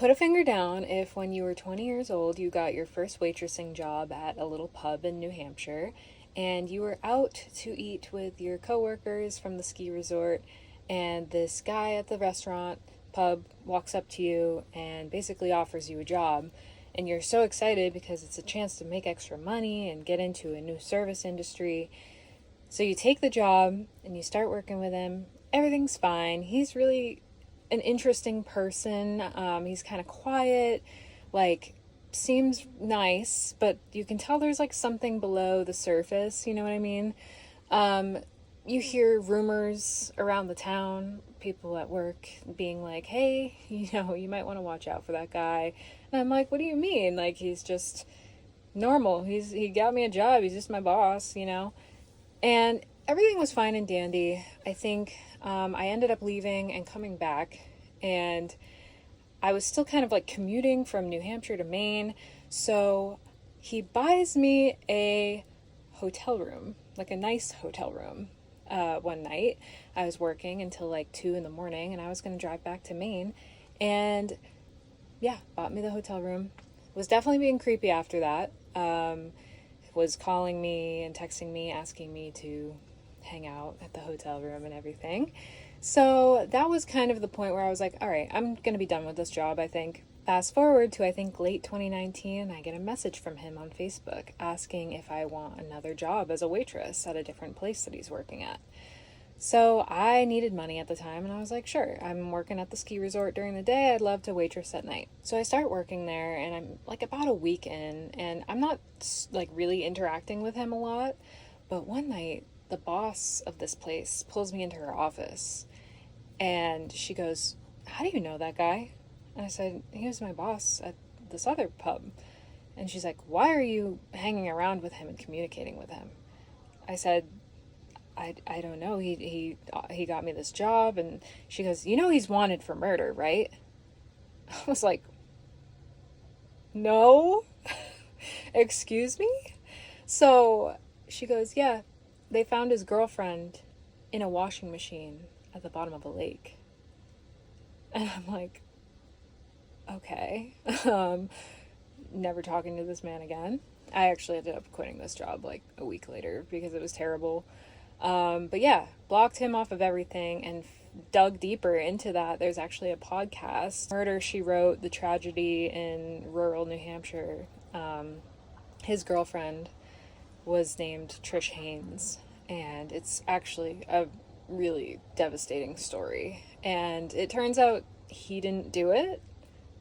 put a finger down if when you were 20 years old you got your first waitressing job at a little pub in New Hampshire and you were out to eat with your coworkers from the ski resort and this guy at the restaurant pub walks up to you and basically offers you a job and you're so excited because it's a chance to make extra money and get into a new service industry. So you take the job and you start working with him. Everything's fine. He's really an interesting person. He's kind of quiet, like, seems nice, but you can tell there's like something below the surface, you know what I mean? You hear rumors around the town, people at work being like, hey, you might want to watch out for that guy. And I'm like, what do you mean? Like, he's just normal. He got me a job. He's just my boss, And everything was fine and dandy. I think I ended up leaving and coming back, and I was still kind of like commuting from New Hampshire to Maine. So he buys me a hotel room, like a nice hotel room. One night I was working until like 2 in the morning, and I was going to drive back to Maine, and yeah, bought me the hotel room. Was definitely being creepy after that. Was calling me and texting me, asking me to hang out at the hotel room and everything. So that was kind of the point where I was like, all right, I'm going to be done with this job, I think. Fast forward to, I think, late 2019, I get a message from him on Facebook asking if I want another job as a waitress at a different place that he's working at. So I needed money at the time, and I was like, sure, I'm working at the ski resort during the day. I'd love to waitress at night. So I start working there, and I'm like about a week in, and I'm not like really interacting with him a lot. But one night, the boss of this place pulls me into her office, and she goes, how do you know that guy? And I said, he was my boss at this other pub. And she's like, why are you hanging around with him and communicating with him? I said, I don't know. He got me this job. And she goes, he's wanted for murder, right? I was like, no. Excuse me? So she goes, yeah, they found his girlfriend in a washing machine at the bottom of a lake. And I'm like, okay. Never talking to this man again. I actually ended up quitting this job like a week later because it was terrible. But yeah, blocked him off of everything and dug deeper into that. There's actually a podcast, Murder, She Wrote, the tragedy in rural New Hampshire. His girlfriend was named Trish Haynes, and it's actually a really devastating story. And it turns out he didn't do it.